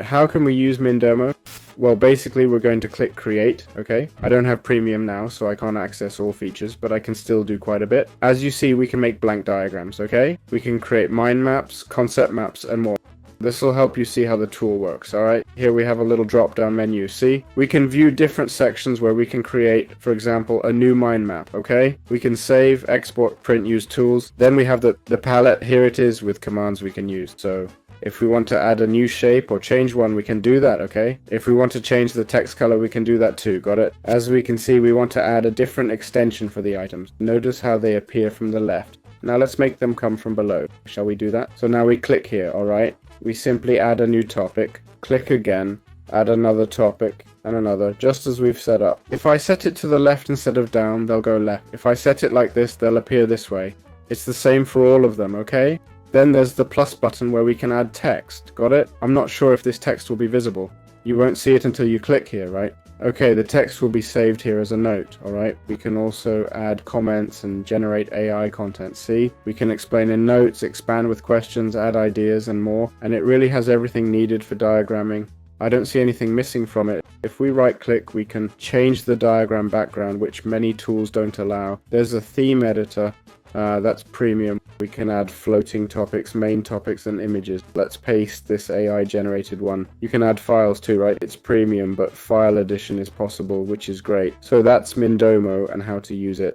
Alright, how can we use Mindomo? Well, basically we're going to click create, okay? I don't have premium now, so I can't access all features, but I can still do quite a bit. As you see, we can make blank diagrams, okay? We can create mind maps, concept maps, and more. This will help you see how the tool works, alright? Here we have a little drop-down menu, see? We can view different sections where we can create, for example, a new mind map, okay? We can save, export, print, use tools. Then we have the palette, here it is, with commands we can use. So if we want to add a new shape or change one, we can do that, okay? If we want to change the text color, we can do that too, got it? As we can see, we want to add a different extension for the items. Notice how they appear from the left. Now let's make them come from below. Shall we do that? So now we click here, alright? We simply add a new topic, click again, add another topic, and another, just as we've set up. If I set it to the left instead of down, they'll go left. If I set it like this, they'll appear this way. It's the same for all of them, okay? Then there's the plus button where we can add text, got it? I'm not sure if this text will be visible. You won't see it until you click here, right? Okay, the text will be saved here as a note, alright? We can also add comments and generate AI content, see? We can explain in notes, expand with questions, add ideas and more, and it really has everything needed for diagramming. I don't see anything missing from it. If we right click, we can change the diagram background, which many tools don't allow. There's a theme editor. That's premium. We can add floating topics, main topics, and images. Let's paste this AI generated one. You can add files too, right? It's premium, but file edition is possible, which is great. So that's Mindomo and how to use it.